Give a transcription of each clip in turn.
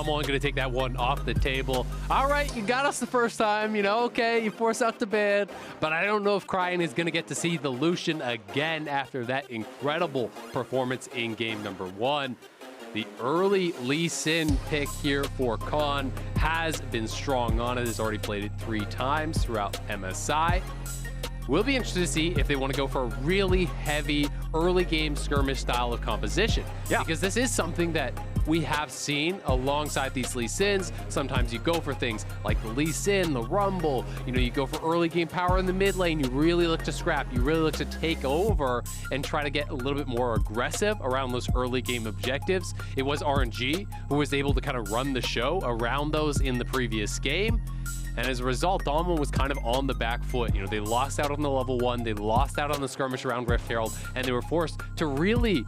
DAMWON gonna take that one off the table. All right, you got us the first time, you know, okay, you force out the ban, but I don't know if Cryin is gonna get to see the Lucian again after that incredible performance in game number 1. The early Lee Sin pick here for Khan has been strong on it. Has already played it 3 times throughout MSI. We'll be interested to see if they want to go for a really heavy early game skirmish style of composition. Yeah. Because this is something that we have seen alongside these Lee Sins. Sometimes you go for things like the Lee Sin, the Rumble, you know, you go for early game power in the mid lane, you really look to scrap, you really look to take over and try to get a little bit more aggressive around those early game objectives. It was RNG who was able to kind of run the show around those in the previous game. And as a result, DAMWON was kind of on the back foot. You know, they lost out on the level 1, they lost out on the skirmish around Rift Herald, and they were forced to really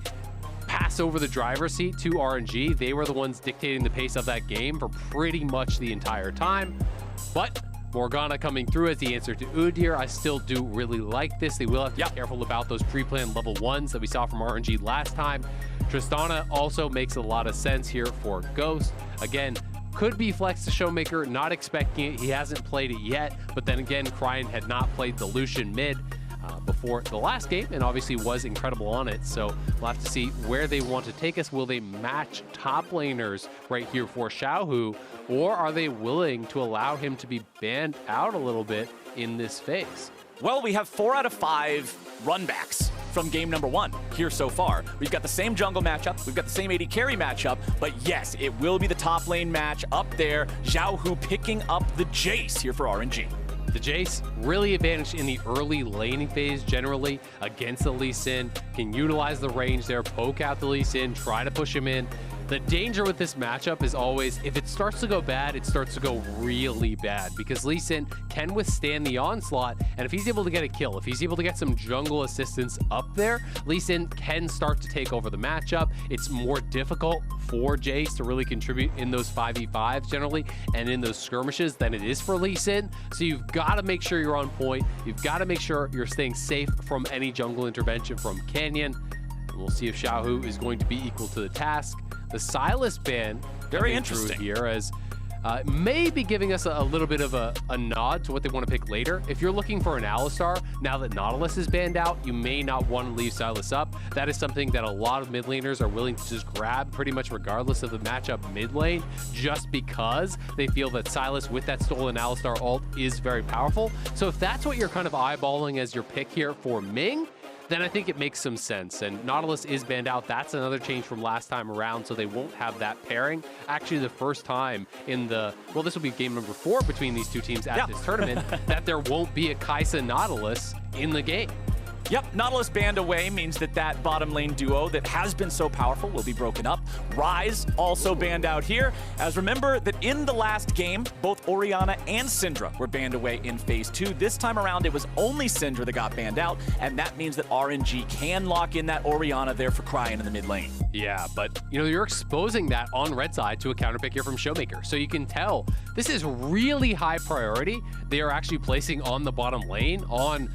pass over the driver's seat to RNG. They were the ones dictating the pace of that game for pretty much the entire time. But Morgana coming through as the answer to Udyr. I still do really like this. They will have to be careful about those pre-planned level 1s that we saw from RNG last time. Tristana also makes a lot of sense here for Ghost. Again, could be flex to ShowMaker, not expecting it. He hasn't played it yet, but then again, Cryin had not played the Lucian mid before the last game and obviously was incredible on it. So we'll have to see where they want to take us. Will they match top laners right here for Xiaohu, or are they willing to allow him to be banned out a little bit in this phase? Well, we have 4 out of 5 runbacks from game number 1 here so far. We've got the same jungle matchup, we've got the same AD carry matchup, but yes, it will be the top lane match up there. Xiaohu picking up the Jayce here for RNG. The Jayce really advantaged in the early laning phase generally against the Lee Sin, can utilize the range there, poke out the Lee Sin, try to push him in. The danger with this matchup is always, if it starts to go bad, it starts to go really bad, because Lee Sin can withstand the onslaught, and if he's able to get a kill, if he's able to get some jungle assistance up there, Lee Sin can start to take over the matchup. It's more difficult for Jayce to really contribute in those 5v5s generally, and in those skirmishes than it is for Lee Sin. So you've got to make sure you're on point. You've got to make sure you're staying safe from any jungle intervention from Canyon. And we'll see if Xiaohu is going to be equal to the task. The Sylas ban, very interesting here, as may be giving us a little bit of a nod to what they want to pick later. If you're looking for an Alistar, now that Nautilus is banned out, you may not want to leave Sylas up. That is something that a lot of mid laners are willing to just grab pretty much regardless of the matchup mid lane, just because they feel that Sylas with that stolen Alistar ult is very powerful. So if that's what you're kind of eyeballing as your pick here for Ming, then I think it makes some sense. And Nautilus is banned out. That's another change from last time around, so they won't have that pairing. Actually, the first time in the, well, this will be game number 4 between these two teams at this tournament, that there won't be a Kaisa Nautilus in the game. Yep, Nautilus banned away means that that bottom lane duo that has been so powerful will be broken up. Ryze also banned out here. As remember that in the last game, both Orianna and Syndra were banned away in phase 2. This time around, it was only Syndra that got banned out, and that means that RNG can lock in that Orianna there for Cryin in the mid lane. Yeah, but you know, you're exposing that on red side to a counter pick here from ShowMaker. So you can tell this is really high priority. They are actually placing on the bottom lane on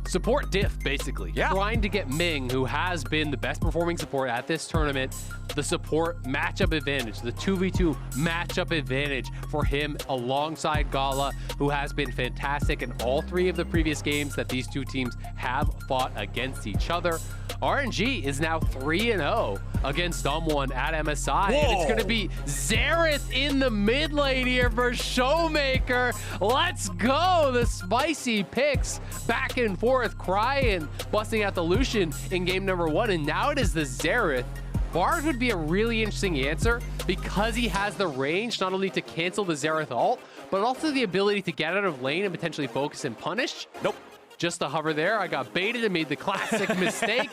support diff, basically. Trying to get Ming, who has been the best performing support at this tournament, the support matchup advantage, the 2v2 matchup advantage for him alongside Gala, who has been fantastic in all 3 of the previous games that these two teams have fought against each other. RNG is now 3-0 against DAMWON at MSI. And it's going to be Xerath in the mid lane here for ShowMaker. Let's go. The spicy picks back and forth. Cryin busting out the Lucian in game number 1. And now it is the Xerath. Bard would be a really interesting answer because he has the range not only to cancel the Xerath ult, but also the ability to get out of lane and potentially focus and punish. Nope. Just a hover there. I got baited and made the classic mistake.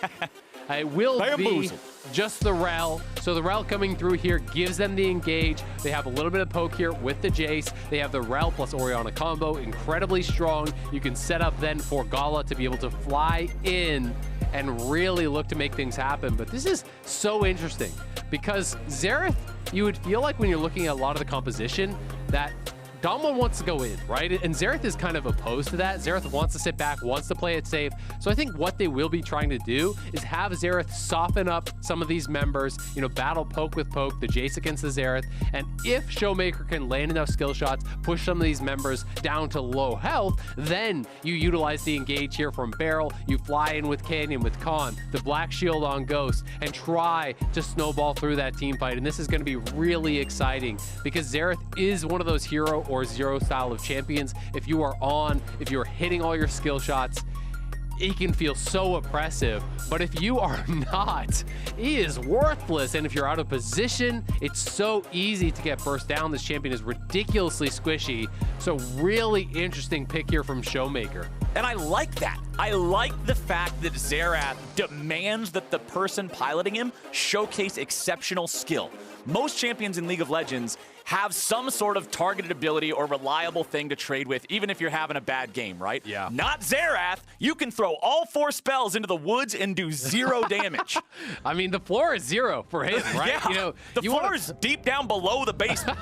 It will be just the Rell. So the Rell coming through here gives them the engage. They have a little bit of poke here with the Jayce. They have the Rell plus Orianna combo, incredibly strong. You can set up then for Gala to be able to fly in and really look to make things happen. But this is so interesting because Xerath, you would feel like when you're looking at a lot of the composition that DAMWON wants to go in, right? And Xerath is kind of opposed to that. Xerath wants to sit back, wants to play it safe. So I think what they will be trying to do is have Xerath soften up some of these members, you know, battle poke with poke, the Jayce against the Xerath. And if ShowMaker can land enough skill shots, push some of these members down to low health, then you utilize the engage here from Beryl. You fly in with Canyon, with Khan, the Black Shield on Ghost, and try to snowball through that team fight. And this is going to be really exciting because Xerath is one of those hero or zero style of champions. If you are on, if you're hitting all your skill shots, he can feel so oppressive, but if you are not, he is worthless. And if you're out of position, it's so easy to get burst down. This champion is ridiculously squishy. So really interesting pick here from ShowMaker. And I like that. I like the fact that Xerath demands that the person piloting him showcase exceptional skill. Most champions in League of Legends have some sort of targeted ability or reliable thing to trade with, even if you're having a bad game, right? Yeah. Not Xerath. You can throw all 4 spells into the woods and do 0 damage. I mean, the floor is 0 for him, right? Yeah. You know, the floor is deep down below the basement.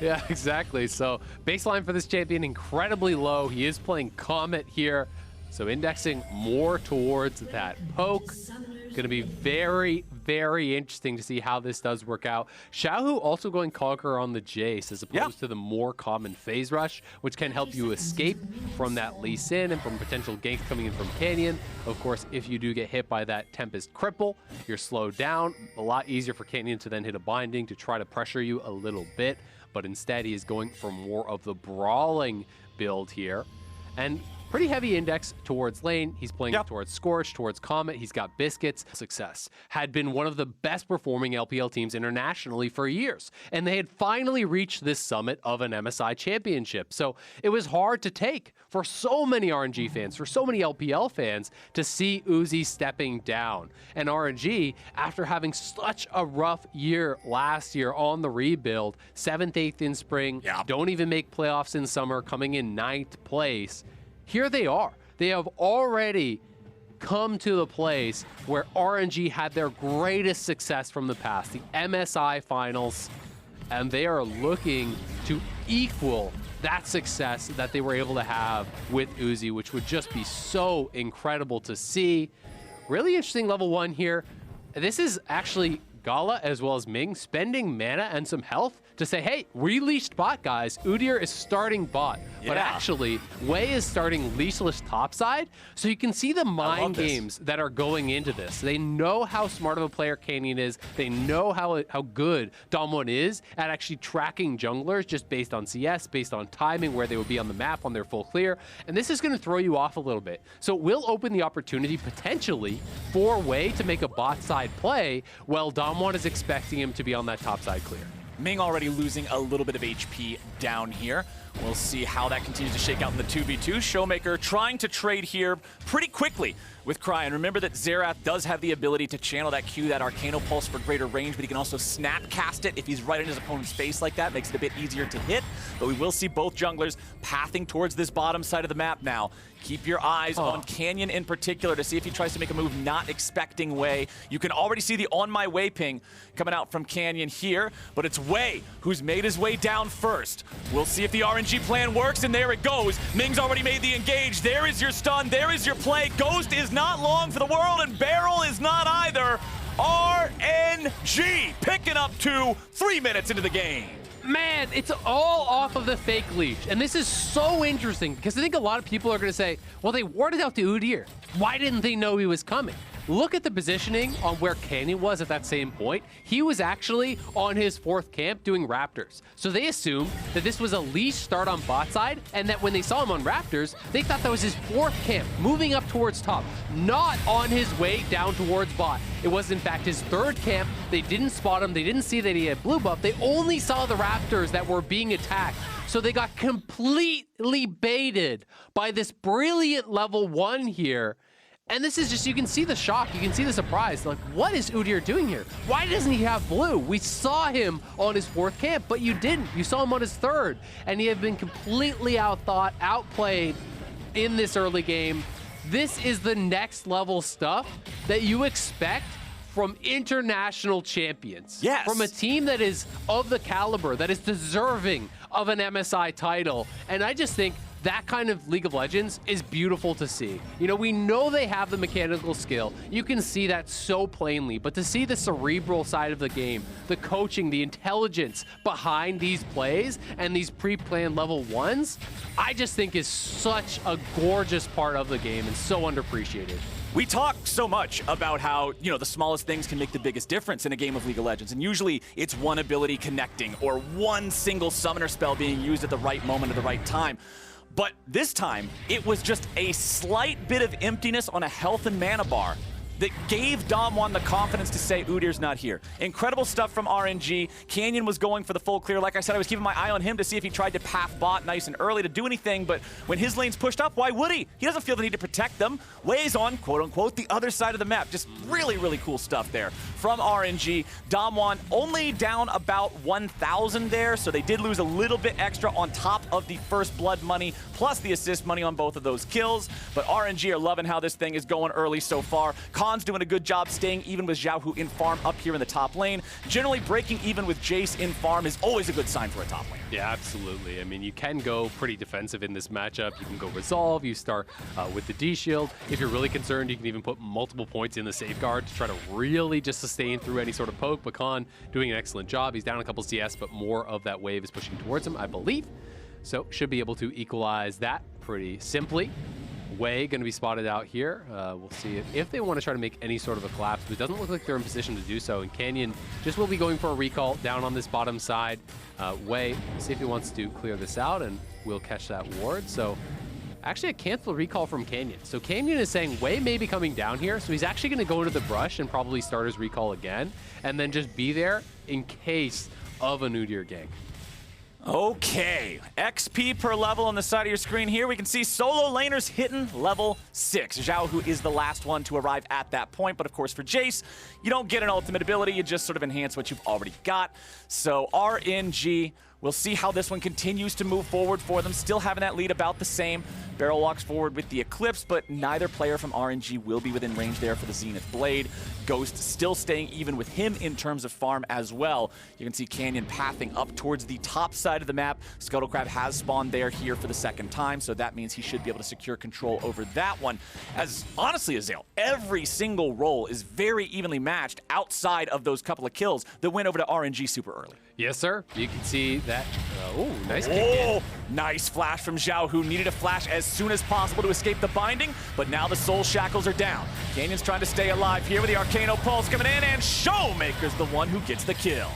Yeah, exactly. So baseline for this champion, incredibly low. He is playing Comet here. So indexing more towards that poke. Going to be very, very interesting to see how this does work out. Xiaohu also going Conqueror on the Jayce as opposed to the more common phase rush, which can help you escape from that Lee Sin and from potential ganks coming in from Canyon. Of course, if you do get hit by that Tempest Cripple, you're slowed down. A lot easier for Canyon to then hit a binding to try to pressure you a little bit. But instead, he is going for more of the brawling build here. And pretty heavy index towards lane. He's playing towards Scorch, towards Comet. He's got Biscuits. Success. Had been one of the best performing LPL teams internationally for years. And they had finally reached this summit of an MSI championship. So it was hard to take for so many RNG fans, for so many LPL fans, to see Uzi stepping down. And RNG, after having such a rough year last year on the rebuild, 7th, 8th in spring, don't even make playoffs in summer, coming in 9th place. Here they are. They have already come to the place where RNG had their greatest success from the past, the MSI finals, and they are looking to equal that success that they were able to have with Uzi, which would just be so incredible to see. Really interesting level 1 here. This is actually Gala as well as Ming spending mana and some health to say, hey, released bot, guys. Udyr is starting bot, but actually, Wei is starting leashless topside. So you can see the mind games that are going into this. They know how smart of a player Canyon is. They know how good DAMWON is at actually tracking junglers just based on CS, based on timing, where they would be on the map on their full clear. And this is going to throw you off a little bit. So it will open the opportunity potentially for Wei to make a bot side play while DAMWON is expecting him to be on that top side clear. Ming already losing a little bit of HP down here. We'll see how that continues to shake out in the 2v2. ShowMaker trying to trade here pretty quickly with Cryin. Remember that Xerath does have the ability to channel that Q, that Arcano Pulse for greater range, but he can also snap cast it if he's right in his opponent's face like that. Makes it a bit easier to hit, but we will see both junglers pathing towards this bottom side of the map now. Keep your eyes on Canyon in particular to see if he tries to make a move not expecting Wei. You can already see the on my way ping coming out from Canyon here, but it's Wei who's made his way down first. We'll see if the RNG plan works, and there it goes. Ming's already made the engage. There is your stun. There is your play. Ghost is not long for the world, and Beryl is not either. RNG picking up 3 minutes into the game. Man, it's all off of the fake leash. And this is so interesting because I think a lot of people are going to say, well, they warded out the Udyr. Why didn't they know he was coming? Look at the positioning on where Canyon was at that same point. He was actually on his 4th camp doing Raptors. So they assumed that this was a leash start on bot side, and that when they saw him on Raptors, they thought that was his 4th camp, moving up towards top, not on his way down towards bot. It was, in fact, his 3rd camp. They didn't spot him. They didn't see that he had blue buff. They only saw the Raptors that were being attacked. So they got completely baited by this brilliant level 1 here. And this is just, you can see the shock, you can see the surprise. Like, what is Udyr doing here? Why doesn't he have blue? We saw him on his 4th camp, but you didn't. You saw him on his 3rd, and he had been completely outthought, outplayed in this early game. This is the next level stuff that you expect from international champions. Yes. From a team that is of the caliber, that is deserving of an MSI title. And I just think that kind of League of Legends is beautiful to see. You know, we know they have the mechanical skill. You can see that so plainly, but to see the cerebral side of the game, the coaching, the intelligence behind these plays and these pre-planned level ones, I just think is such a gorgeous part of the game and so underappreciated. We talk so much about how, you know, the smallest things can make the biggest difference in a game of League of Legends, and usually it's one ability connecting or one single summoner spell being used at the right moment at the right time. But this time, it was just a slight bit of emptiness on a health and mana bar that gave DAMWON the confidence to say Udyr's not here. Incredible stuff from RNG. Canyon was going for the full clear. Like I said, I was keeping my eye on him to see if he tried to path bot nice and early to do anything, but when his lane's pushed up, why would he? He doesn't feel the need to protect them. Wei's on, quote unquote, the other side of the map. Just really, really cool stuff there from RNG. DAMWON only down about 1,000 there, so they did lose a little bit extra on top of the first blood money, plus the assist money on both of those kills. But RNG are loving how this thing is going early so far. Khan's doing a good job staying even with Xiaohu in farm up here in the top lane. Generally, breaking even with Jayce in farm is always a good sign for a top lane. Yeah, absolutely. I mean, you can go pretty defensive in this matchup. You can go resolve. You start with the D shield. If you're really concerned, you can even put multiple points in the safeguard to try to really just sustain through any sort of poke. But Khan doing an excellent job. He's down a couple CS, but more of that wave is pushing towards him, I believe. So should be able to equalize that pretty simply. Wei going to be spotted out here. We'll see if they want to try to make any sort of a collapse, but it doesn't look like they're in position to do so. And Canyon just will be going for a recall down on this bottom side. Wei, see if he wants to clear this out, and we'll catch that ward. So actually a cancel recall from Canyon. So Canyon is saying Wei may be coming down here, so he's actually going to go into the brush and probably start his recall again, and then just be there in case of an Udyr gank. Okay, XP per level on the side of your screen here. We can see solo laners hitting level 6. Xiaohu is the last one to arrive at that point, but of course for Jayce, you don't get an ultimate ability, you just sort of enhance what you've already got. So RNG, we'll see how this one continues to move forward for them, still having that lead about the same. Beryl walks forward with the Eclipse, but neither player from RNG will be within range there for the Zenith Blade. Ghost still staying even with him in terms of farm as well. You can see Canyon pathing up towards the top side of the map. Scuttlecrab has spawned there here for the second time, so that means he should be able to secure control over that one. As honestly, Azael, every single role is very evenly matched outside of those couple of kills that went over to RNG super early. Yes, sir. You can see that. Oh, nice kick in. Nice flash from Xiao, who needed a flash as soon as possible to escape the binding, but now the soul shackles are down. Canyon's trying to stay alive here with the Arcano Pulse coming in, and ShowMaker's the one who gets the kill.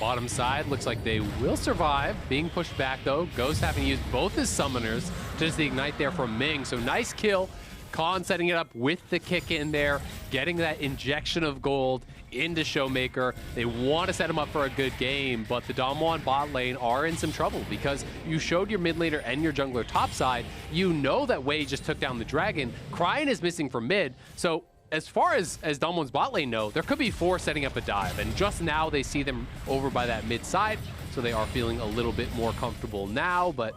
Bottom side looks like they will survive. Being pushed back, though. Ghost having used both his summoners. Just the ignite there from Ming, so nice kill. Khan setting it up with the kick in there, getting that injection of gold into ShowMaker. They want to set him up for a good game, but the DAMWON bot lane are in some trouble because you showed your mid laner and your jungler topside. You know that Wei just took down the dragon. Cryin is missing from mid, so as far as DAMWON's bot lane know, there could be 4 setting up a dive, and just now they see them over by that mid side, so they are feeling a little bit more comfortable now. But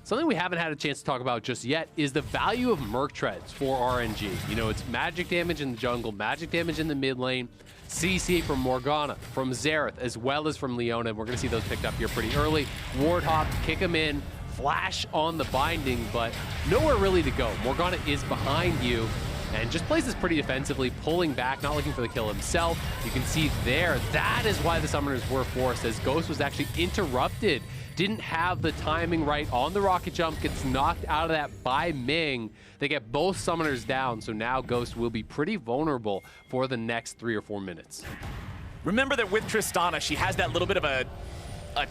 something we haven't had a chance to talk about just yet is the value of Merc Treads for RNG. You know, it's magic damage in the jungle, magic damage in the mid lane, CC from Morgana, from Xerath, as well as from Leona. We're going to see those picked up here pretty early. Ward hop, kick him in, flash on the binding, but nowhere really to go. Morgana is behind you and just plays this pretty defensively, pulling back, not looking for the kill himself. You can see there, that is why the summoners were forced, as Ghost was actually interrupted. Didn't have the timing right on the rocket jump, gets knocked out of that by Ming. They get both summoners down, so now Ghost will be pretty vulnerable for the next 3 or 4 minutes. Remember that with Tristana, she has that little bit of a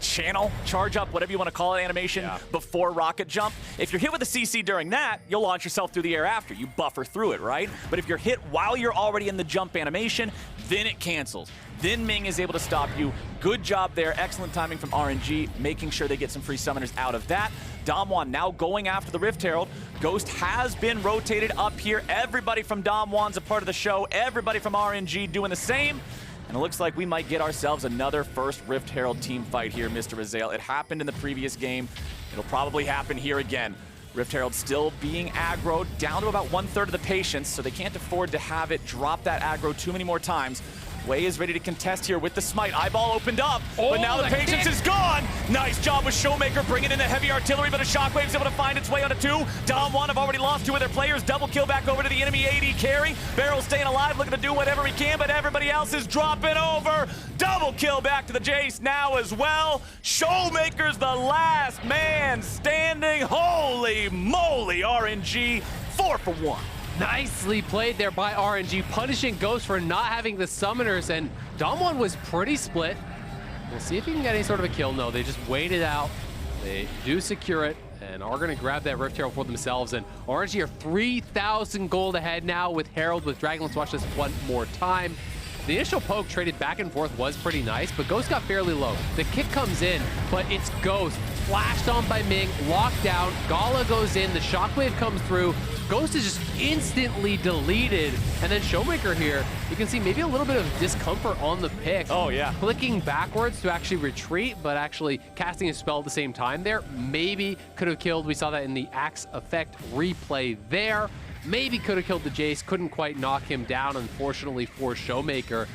channel, charge up, whatever you want to call it, animation before rocket jump. If you're hit with a CC during that, you'll launch yourself through the air after. You buffer through it, right? But if you're hit while you're already in the jump animation, then it cancels. Then Ming is able to stop you. Good job there. Excellent timing from RNG, making sure they get some free summoners out of that. DAMWON now going after the Rift Herald. Ghost has been rotated up here. Everybody from DAMWON's a part of the show. Everybody from RNG doing the same. And it looks like we might get ourselves another first Rift Herald team fight here, Mr. Azael. It happened in the previous game. It'll probably happen here again. Rift Herald still being aggroed, down to about 1/3 of the patience, so they can't afford to have it drop that aggro too many more times. Wei is ready to contest here with the smite. Eyeball opened up, but now the patience is gone. Nice job with ShowMaker bringing in the heavy artillery, but a shockwave's able to find its way onto 2. DAMWON have already lost 2 of their players. Double kill back over to the enemy AD carry. Beryl staying alive, looking to do whatever he can, but everybody else is dropping over. Double kill back to the Jayce now as well. ShowMaker's the last man standing. Holy moly, RNG, 4 for 1. Nicely played there by RNG, punishing Ghost for not having the summoners, and DAMWON was pretty split. We'll see if he can get any sort of a kill. No, they just waited out. They do secure it and are going to grab that Rift Herald for themselves, and RNG are 3,000 gold ahead now with Herald, with Dragon. Let's watch this one more time. The initial poke traded back and forth was pretty nice, but Ghost got fairly low. The kick comes in, but it's Ghost. Flashed on by Ming, locked down. Gala goes in, the shockwave comes through. Ghost is just instantly deleted. And then ShowMaker here, you can see maybe a little bit of discomfort on the pick. Oh, yeah. Clicking backwards to actually retreat, but actually casting a spell at the same time there. Maybe could have killed. We saw that in the Axe effect replay there. Maybe could have killed the Jayce. Couldn't quite knock him down, unfortunately, for ShowMaker.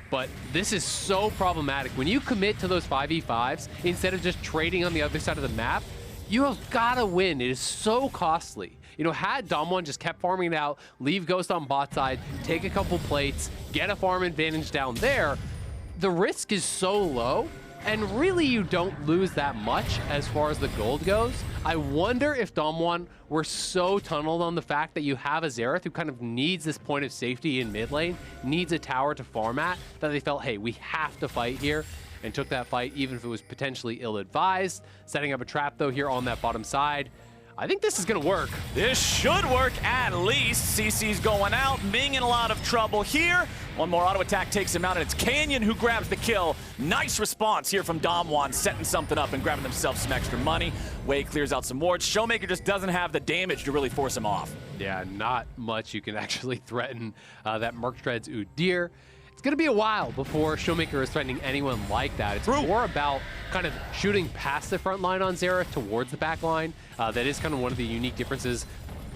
But this is so problematic. When you commit to those 5v5s, instead of just trading on the other side of the map, you have got to win. It is so costly. You know, had DAMWON just kept farming it out, leave Ghost on bot side, take a couple plates, get a farm advantage down there, the risk is so low, and really you don't lose that much as far as the gold goes. I wonder if DAMWON were so tunneled on the fact that you have a Xerath who kind of needs this point of safety in mid lane, needs a tower to farm at, that they felt, hey, we have to fight here, and took that fight even if it was potentially ill-advised. Setting up a trap though here on that bottom side. I think this is gonna work. This should work at least. CC's going out. Ming in a lot of trouble here. One more auto attack takes him out, and it's Canyon who grabs the kill. Nice response here from DAMWON, setting something up and grabbing themselves some extra money. Wei clears out some wards. ShowMaker just doesn't have the damage to really force him off. Yeah, not much you can actually threaten that Merc Treads Udyr. It's going to be a while before ShowMaker is threatening anyone like that. It's more about kind of shooting past the front line on Xerath towards the back line. That is kind of one of the unique differences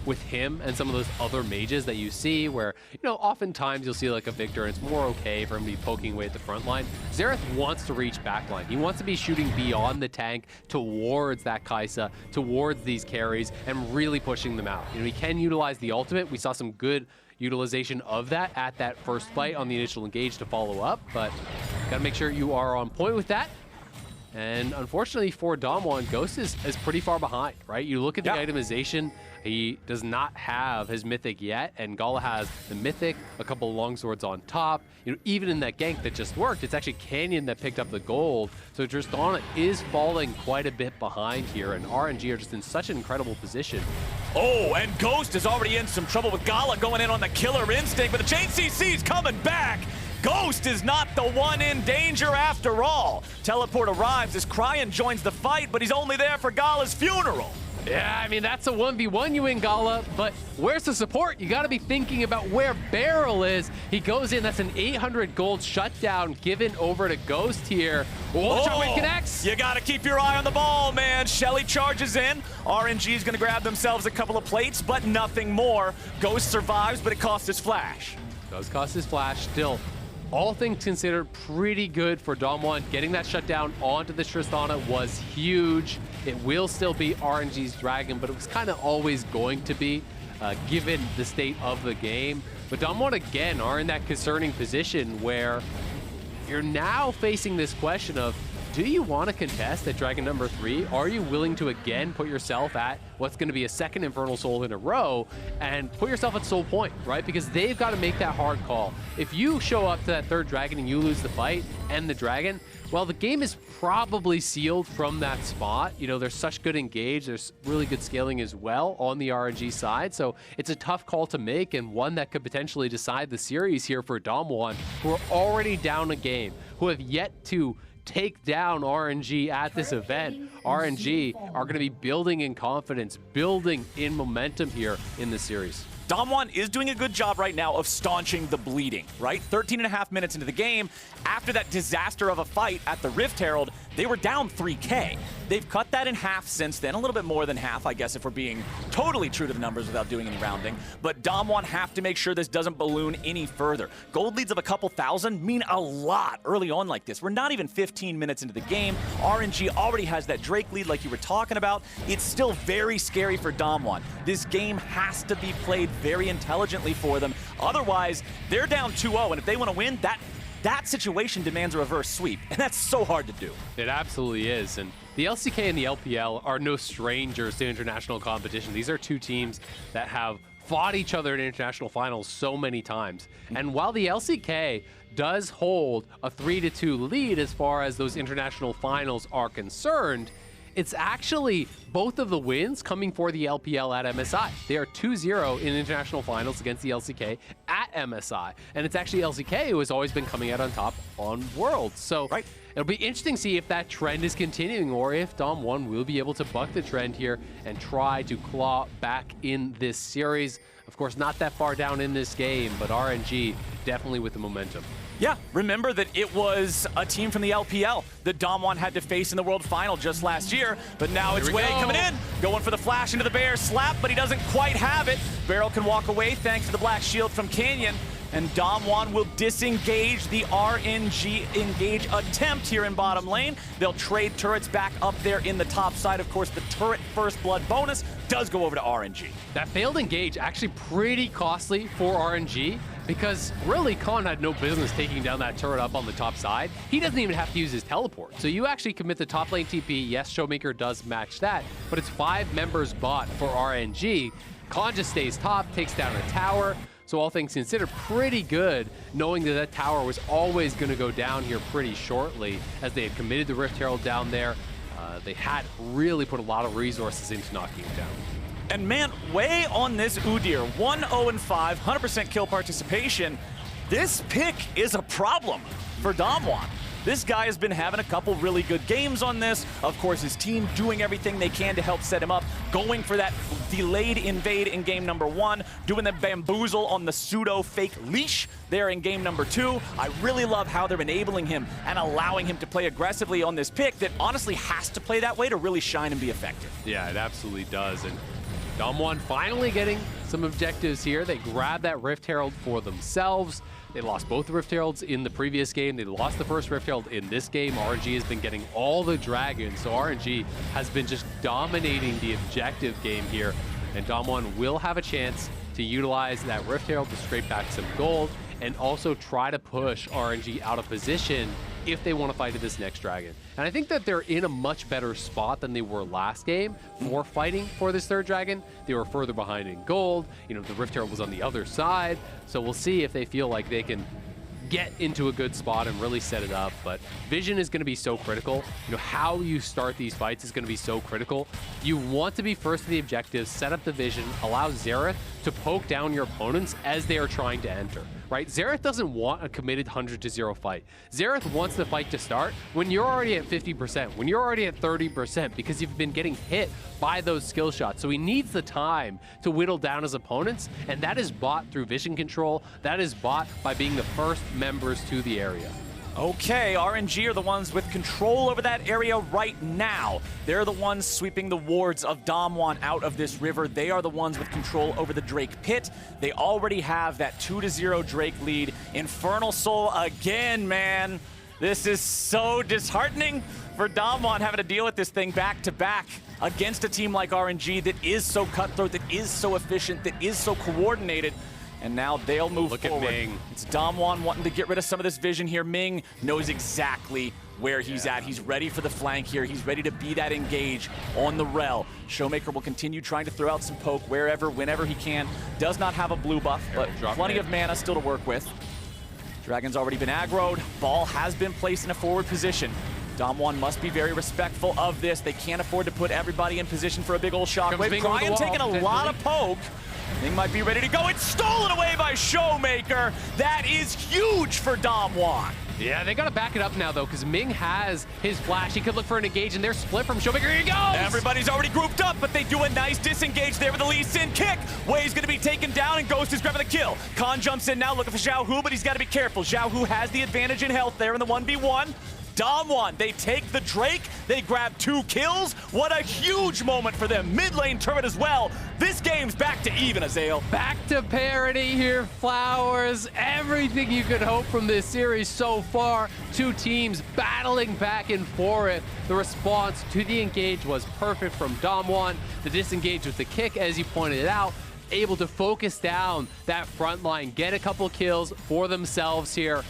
with him and some of those other mages that you see where, you know, oftentimes you'll see like a Victor and it's more okay for him to be poking away at the front line. Xerath wants to reach backline. He wants to be shooting beyond the tank towards that Kaisa, towards these carries, and really pushing them out. You know, he can utilize the ultimate. We saw some good utilization of that at that first fight on the initial engage to follow up, but gotta make sure you are on point with that. And unfortunately for DAMWON, Ghost is pretty far behind, right? You look at the itemization, he does not have his mythic yet, and Gala has the mythic, a couple of longswords on top. You know, even in that gank that just worked, it's actually Canyon that picked up the gold. So Tristana is falling quite a bit behind here, and RNG are just in such an incredible position. Oh, and Ghost is already in some trouble with Gala going in on the killer instinct, but the chain CC's coming back. Ghost is not the one in danger after all. Teleport arrives as Cryin joins the fight, but he's only there for Gala's funeral. Yeah, I mean, that's a 1v1 you win, Gala, but where's the support? You got to be thinking about where Beryl is. He goes in, that's an 800 gold shutdown given over to Ghost here. Oh, shockwave connects. You got to keep your eye on the ball, man. Shelly charges in. RNG is going to grab themselves a couple of plates, but nothing more. Ghost survives, but it costs his flash. Does cost his flash. Still, all things considered, pretty good for DAMWON. Getting that shutdown onto the Tristana was huge. It will still be RNG's Dragon, but it was kind of always going to be, given the state of the game. But DAMWON, again, are in that concerning position where you're now facing this question of, do you want to contest at Dragon number 3? Are you willing to again put yourself at what's going to be a second Infernal Soul in a row and put yourself at soul point, right? Because they've got to make that hard call. If you show up to that third Dragon and you lose the fight and the Dragon, well, the game is probably sealed from that spot. You know, there's such good engage. There's really good scaling as well on the RNG side. So it's a tough call to make, and one that could potentially decide the series here for DAMWON, who are already down a game, who have yet to take down RNG at this event. RNG are going to be building in confidence, building in momentum here in this series. DAMWON is doing a good job right now of staunching the bleeding, right? 13.5 minutes into the game, after that disaster of a fight at the Rift Herald, they were down 3K. They've cut that in half since then, a little bit more than half, I guess, if we're being totally true to the numbers without doing any rounding. But DAMWON have to make sure this doesn't balloon any further. Gold leads of a couple thousand mean a lot early on like this. We're not even 15 minutes into the game. RNG already has that Drake lead like you were talking about. It's still very scary for DAMWON. This game has to be played very intelligently for them. Otherwise, they're down 2-0, and if they want to win, that situation demands a reverse sweep, and that's so hard to do. It absolutely is, and the LCK and the LPL are no strangers to international competition. These are two teams that have fought each other in international finals so many times. And while the LCK does hold a 3-2 lead as far as those international finals are concerned, it's actually both of the wins coming for the LPL at MSI. They are 2-0 in international finals against the LCK at MSI. And it's actually LCK who has always been coming out on top on Worlds. So it'll be interesting to see if that trend is continuing or if DAMWON will be able to buck the trend here and try to claw back in this series. Of course, not that far down in this game, but RNG definitely with the momentum. Yeah, remember that it was a team from the LPL that DAMWON had to face in the World Final just last year, but now it's Way coming in, going for the flash into the bear slap, but he doesn't quite have it. Beryl can walk away thanks to the black shield from Canyon, and DAMWON will disengage the RNG engage attempt here in bottom lane. They'll trade turrets back up there in the top side. Of course, the turret first blood bonus does go over to RNG. That failed engage actually pretty costly for RNG because really Khan had no business taking down that turret up on the top side. He doesn't even have to use his teleport. So you actually commit the top lane TP. Yes, ShowMaker does match that, but it's 5 members bot for RNG. Khan just stays top, takes down a tower. So all things considered, pretty good, knowing that that tower was always going to go down here pretty shortly, as they had committed the Rift Herald down there. They had really put a lot of resources into knocking it down. And man, Way on this Udyr, 1-0-5, 100% kill participation. This pick is a problem for DAMWON. This guy has been having a couple really good games on this. Of course, his team doing everything they can to help set him up, going for that delayed invade in game number 1, doing the bamboozle on the pseudo-fake leash there in game number 2. I really love how they're enabling him and allowing him to play aggressively on this pick that honestly has to play that way to really shine and be effective. Yeah, it absolutely does. And DAMWON finally getting some objectives here. They grab that Rift Herald for themselves. They lost both the Rift Heralds in the previous game. They lost the first Rift Herald in this game. RNG has been getting all the dragons, so RNG has been just dominating the objective game here. And DAMWON will have a chance to utilize that Rift Herald to scrape back some gold and also try to push RNG out of position if they want to fight this next dragon. And I think that they're in a much better spot than they were last game for fighting for this third dragon. They were further behind in gold. You know, the Rift Herald was on the other side. So we'll see if they feel like they can get into a good spot and really set it up. But vision is going to be so critical. You know, how you start these fights is going to be so critical. You want to be first to the objective, set up the vision, allow Xerath to poke down your opponents as they are trying to enter, right? Xerath doesn't want a committed 100-0 fight. Xerath wants the fight to start when you're already at 50%, when you're already at 30%, because you've been getting hit by those skill shots. So he needs the time to whittle down his opponents, and that is bought through vision control. That is bought by being the first members to the area. Okay, RNG are the ones with control over that area right now. They're the ones sweeping the wards of DAMWON out of this river. They are the ones with control over the Drake pit. They already have that 2-0 Drake lead. Infernal Soul again, man. This is so disheartening for DAMWON having to deal with this thing back to back against a team like RNG that is so cutthroat, that is so efficient, that is so coordinated. And now they'll move forward. At Ming. It's DAMWON wanting to get rid of some of this vision here. Ming knows exactly where he's at. He's ready for the flank here. He's ready to be that engage on the Rell. ShowMaker will continue trying to throw out some poke wherever, whenever he can. Does not have a blue buff, but plenty of mana still to work with. Dragon's already been aggroed. Ball has been placed in a forward position. DAMWON must be very respectful of this. They can't afford to put everybody in position for a big old shockwave. Cryin taking a lot of poke. Ming might be ready to go. It's stolen away by ShowMaker. That is huge for DAMWON. Yeah, they got to back it up now, though, because Ming has his flash. He could look for an engage, and they're split from ShowMaker. Here he goes! Everybody's already grouped up, but they do a nice disengage there with the Lee Sin kick. Way's going to be taken down, and Ghost is grabbing the kill. Khan jumps in now looking for Xiaohu, but he's got to be careful. Xiaohu has the advantage in health there in the 1v1. DAMWON, they take the Drake, they grab 2 kills. What a huge moment for them. Mid lane turret as well. This game's back to even, Azael. Back to parity here, Flowers. Everything you could hope from this series so far. 2 teams battling back and forth. The response to the engage was perfect from DAMWON. The disengage with the kick, as you pointed out, able to focus down that front line, get a couple kills for themselves here.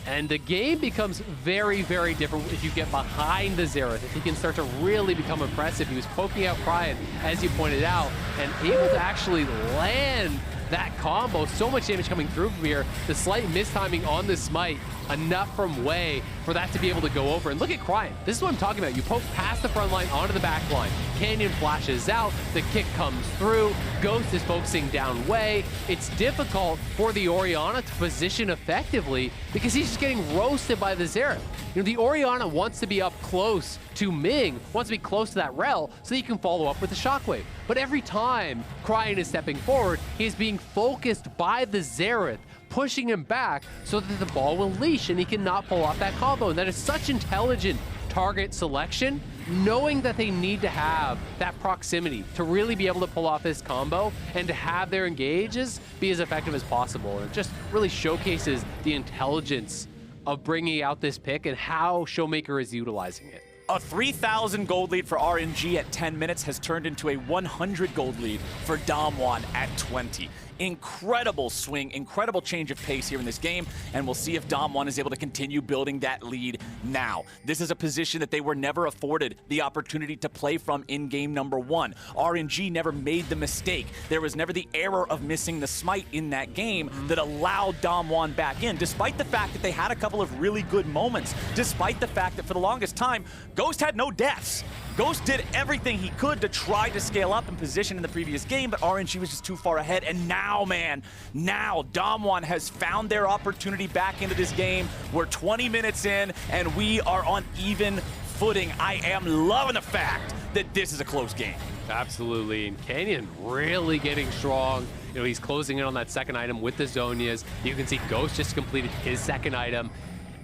And the game becomes very, very different if you get behind the Xerath, if he can start to really become impressive. He was poking out Cryin, as you pointed out, and able to actually land that combo. So much damage coming through from here. The slight mistiming on the smite, enough from Wei for that to be able to go over. And look at Cryin. This is what I'm talking about. You poke past the front line onto the back line. Canyon flashes out. The kick comes through. Ghost is focusing down Wei. It's difficult for the Orianna to position effectively because he's just getting roasted by the Xerath. You know, the Orianna wants to be up close to Ming, wants to be close to that Rell so that he can follow up with the shockwave. But every time Cryin is stepping forward, he's being focused by the Xerath, pushing him back so that the ball will leash and he cannot pull off that combo. And that is such intelligent target selection, knowing that they need to have that proximity to really be able to pull off this combo and to have their engages be as effective as possible. And it just really showcases the intelligence of bringing out this pick and how ShowMaker is utilizing it. A 3,000 gold lead for RNG at 10 minutes has turned into a 100 gold lead for DAMWON at 20. Incredible swing, incredible change of pace here in this game, and we'll see if DAMWON is able to continue building that lead now. This is a position that they were never afforded the opportunity to play from in game number 1. RNG never made the mistake. There was never the error of missing the smite in that game that allowed DAMWON back in, despite the fact that they had a couple of really good moments, despite the fact that for the longest time, Ghost had no deaths. Ghost did everything he could to try to scale up in position in the previous game, but RNG was just too far ahead. And now, man, now DAMWON has found their opportunity back into this game. We're 20 minutes in, and we are on even footing. I am loving the fact that this is a close game. Absolutely, and Canyon really getting strong. You know, he's closing in on that second item with the Zhonya's. You can see Ghost just completed his second item.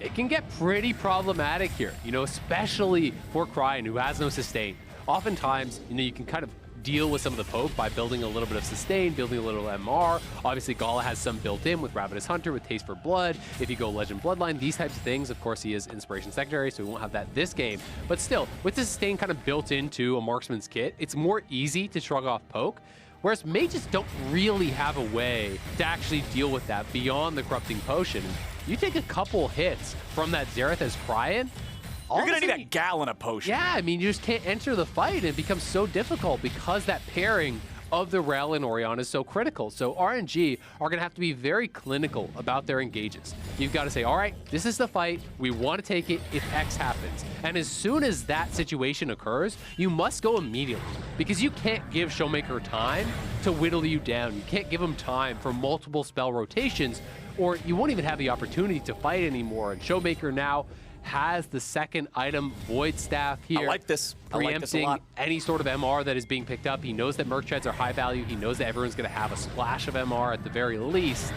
It can get pretty problematic here, you know, especially for Cryin, who has no sustain. Oftentimes, you know, you can kind of deal with some of the poke by building a little bit of sustain, building a little MR. Obviously, Gala has some built in with Ravenous Hunter, with Taste for Blood. If you go Legend Bloodline, these types of things. Of course, he is Inspiration Secondary, so we won't have that this game. But still, with the sustain kind of built into a marksman's kit, it's more easy to shrug off poke. Whereas mages don't really have a way to actually deal with that beyond the Corrupting Potion. You take a couple hits from that Xerath as Cryin, you're gonna need a gallon of potion. Yeah, I mean, you just can't enter the fight, and it becomes so difficult because that pairing of the Rell and Orianna is so critical. So RNG are gonna have to be very clinical about their engages. You've got to say, all right, this is the fight. We want to take it if X happens. And as soon as that situation occurs, you must go immediately because you can't give ShowMaker time to whittle you down. You can't give him time for multiple spell rotations, or you won't even have the opportunity to fight anymore. And ShowMaker now has the second item, Void Staff here. I like this. Preempting a lot. any sort of MR that is being picked up. He knows that Merc Treads are high value. He knows that everyone's going to have a splash of MR at the very least.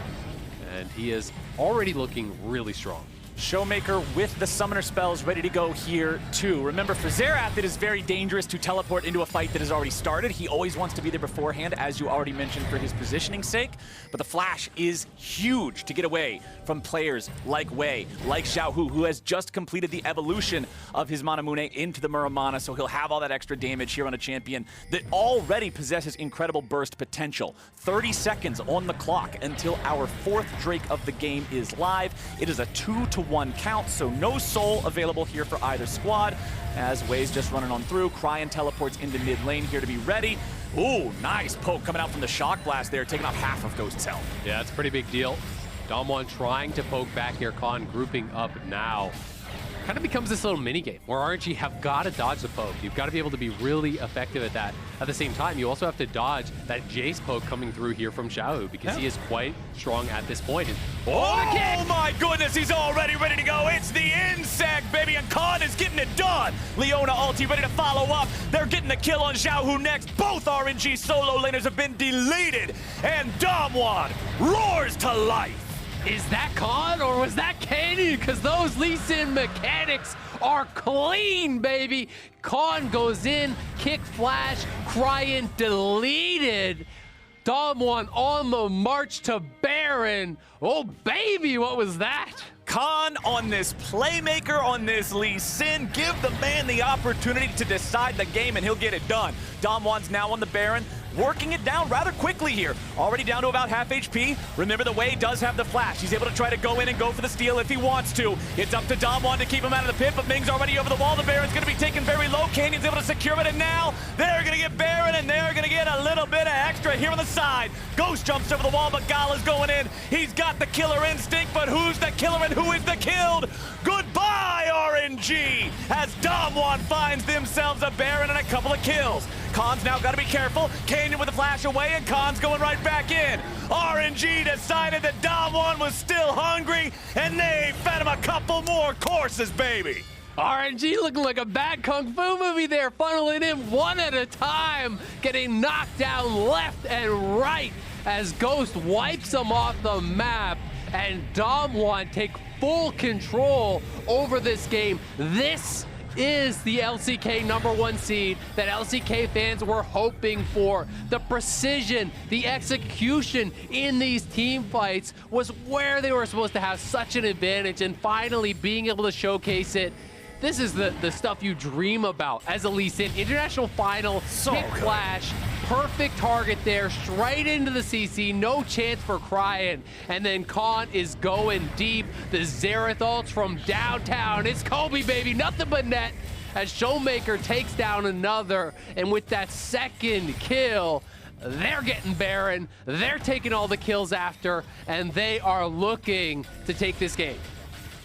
And he is already looking really strong. ShowMaker with the summoner spells ready to go here too. Remember, for Xerath, it is very dangerous to teleport into a fight that has already started. He always wants to be there beforehand, as you already mentioned, for his positioning's sake. But the flash is huge to get away from players like Wei, like Xiaohu, who has just completed the evolution of his Manamune into the Muramana, so he'll have all that extra damage here on a champion that already possesses incredible burst potential. 30 seconds on the clock until our 4th Drake of the game is live. It is a 2-to-1 count, so no soul available here for either squad. As Wei's just running on through, Cryin teleports into mid lane here to be ready. Ooh, nice poke coming out from the Shock Blast there, taking off half of Ghost's health. Yeah, it's a pretty big deal. DAMWON trying to poke back here, Khan grouping up now. Kind of becomes this little mini game where RNG have got to dodge the poke. You've got to be able to be really effective at that. At the same time, you also have to dodge that Jayce poke coming through here from Xiaohu because he is quite strong at this point. And, oh my goodness, he's already ready to go. It's the insect, baby, and Khan is getting it done. Leona ulti ready to follow up. They're getting the kill on Xiaohu next. Both RNG solo laners have been deleted, and DAMWON roars to life. Is that Khan or was that Canyon? Because those Lee Sin mechanics are clean, baby. Khan goes in, kick flash, Cryin deleted. DAMWON on the march to Baron. Oh, baby, what was that? Khan on this playmaker, on this Lee Sin. Give the man the opportunity to decide the game and he'll get it done. DAMWON's now on the Baron, working it down rather quickly here. Already down to about half HP. Remember, the Wei does have the flash. He's able to try to go in and go for the steal if he wants to. It's up to DAMWON to keep him out of the pit, but Ming's already over the wall. The Baron's going to be taken very low. Canyon's able to secure it, and now they're going to get Baron, and they're going to get a little bit of extra here on the side. Ghost jumps over the wall, but Gala's going in. He's got the killer instinct, but who's the killer and who is the killed? Goodbye, RNG, as DAMWON finds themselves a Baron and a couple of kills. Khan's now got to be careful. Canyon with the flash away, and Khan's going right back in. RNG decided that DAMWON was still hungry, and they fed him a couple more courses, baby. RNG looking like a bad kung fu movie there, funneling in one at a time, getting knocked down left and right as Ghost wipes them off the map, and DAMWON take full control over this game. This is the LCK #1 seed that LCK fans were hoping for. The precision, the execution in these team fights was where they were supposed to have such an advantage, and finally being able to showcase it. This is the stuff you dream about as a Lee Sin. International final, hit flash, perfect target there, straight into the CC, no chance for Cryin. And then Khan is going deep. The Xerath ults from downtown. It's Kobe, baby, nothing but net, as ShowMaker takes down another. And with that second kill, they're getting Baron, they're taking all the kills after, and they are looking to take this game.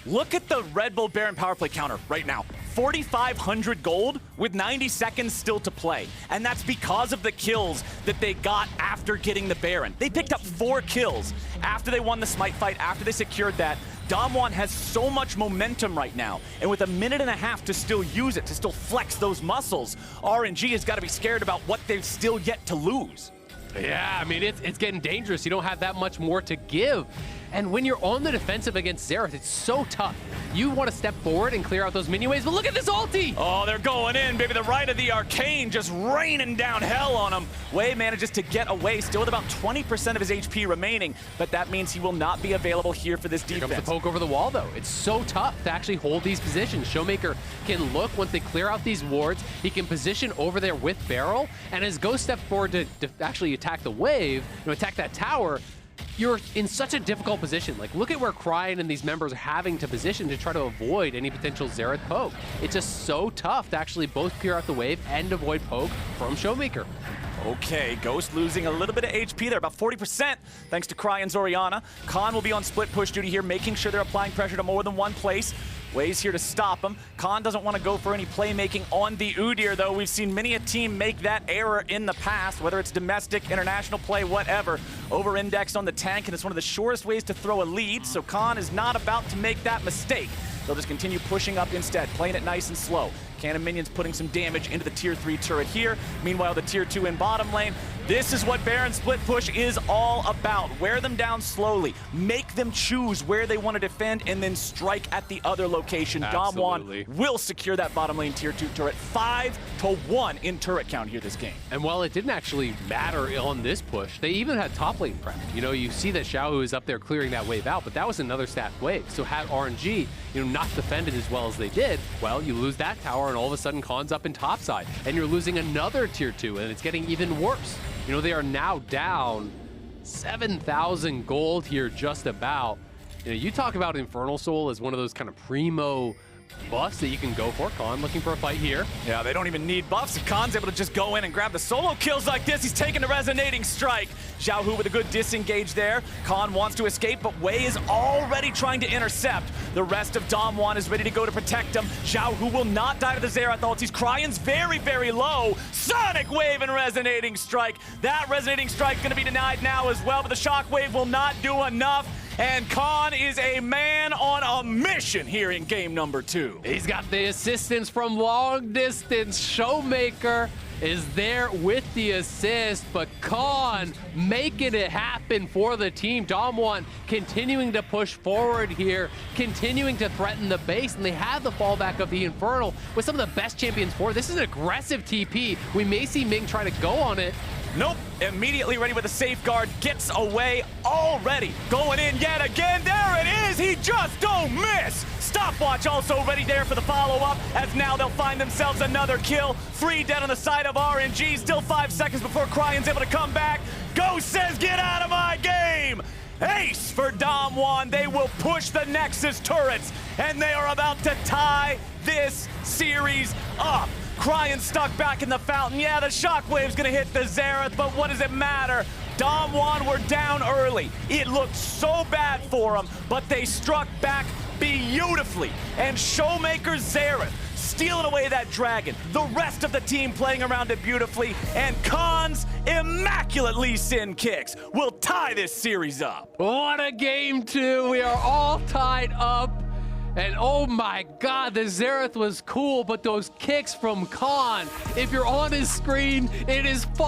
Look at the Red Bull Baron power play counter right now. 4,500 gold with 90 seconds still to play. And that's because of the kills that they got after getting the Baron. They picked up 4 kills after they won the Smite fight, after they secured that. DAMWON has so much momentum right now, and with a minute and a half to still use it, to still flex those muscles, RNG has got to be scared about what they've still yet to lose. Yeah, I mean, it's getting dangerous. You don't have that much more to give. And when you're on the defensive against Xerath, it's so tough. You want to step forward and clear out those mini waves, but look at this ulti! Oh, they're going in, baby. The right of the Arcane just raining down hell on him. Wei manages to get away, still with about 20% of his HP remaining, but that means he will not be available here for this defense. Here comes the poke over the wall, though. It's so tough to actually hold these positions. ShowMaker can look once they clear out these wards. He can position over there with Beryl, and as Ghost steps forward to actually attack the wave, attack that tower, you're in such a difficult position. Like, look at where Cryin and these members are having to position to try to avoid any potential Xerath poke. It's just so tough to actually both clear out the wave and avoid poke from ShowMaker. Okay, Ghost losing a little bit of HP there, about 40%, thanks to Cryan's Orianna. Khan will be on split push duty here, making sure they're applying pressure to more than one place. Wei's here to stop him. Khan doesn't want to go for any playmaking on the Udyr, though. We've seen many a team make that error in the past, whether it's domestic, international play, whatever. Over-indexed on the tank, and it's one of the surest ways to throw a lead, so Khan is not about to make that mistake. They'll just continue pushing up instead, playing it nice and slow. Cannon minions putting some damage into the tier 3 turret here. Meanwhile, the tier 2 in bottom lane. This is what Baron split push is all about. Wear them down slowly. Make them choose where they want to defend and then strike at the other location. Absolutely. DAMWON will secure that bottom lane tier 2 turret. 5-1 in turret count here this game. And while it didn't actually matter on this push, they even had top lane prep. You know, you see that Xiaohu is up there clearing that wave out, but that was another stacked wave. So had RNG, not defended as well as they did, well, you lose that tower and all of a sudden Khan's up in topside, and you're losing another tier 2, and it's getting even worse. They are now down 7,000 gold here just about. You talk about Infernal Soul as one of those kind of primo buffs that you can go for. Khan looking for a fight here. Yeah, they don't even need buffs. If Khan's able to just go in and grab the solo kills like this, he's taking the resonating strike. Xiaohu with a good disengage there. Khan wants to escape, but Wei is already trying to intercept. The rest of DAMWON is ready to go to protect him. Xiaohu will not die to the Xerath ultis. Cryan's very, very low. Sonic Wave and resonating strike. That resonating strike going to be denied now as well, but the shockwave will not do enough. And Khan is a man on a mission here in game number 2. He's got the assistance from long distance. ShowMaker is there with the assist, but Khan making it happen for the team. DAMWON continuing to push forward here, continuing to threaten the base, and they have the fallback of the Infernal with some of the best champions for it. This is an aggressive TP. We may see Ming try to go on it. Nope, immediately ready with a safeguard, gets away already. Going in yet again, there it is, he just don't miss. Stopwatch also ready there for the follow-up, as now they'll find themselves another kill. 3 dead on the side of RNG, still 5 seconds before Cryin's able to come back. Ghost says, get out of my game. Ace for DAMWON, they will push the Nexus turrets, and they are about to tie this series up. Cryin stuck back in the fountain. Yeah, the shockwave's gonna hit the Xerath, but what does it matter? DAMWON were down early. It looked so bad for them, but they struck back beautifully. And ShowMaker's Xerath stealing away that dragon. The rest of the team playing around it beautifully, and Khan's immaculate Lee Sin kicks will tie this series up. What a game 2. We are all tied up. And oh my God, the Xerath was cool, but those kicks from Khan, if you're on his screen, it is far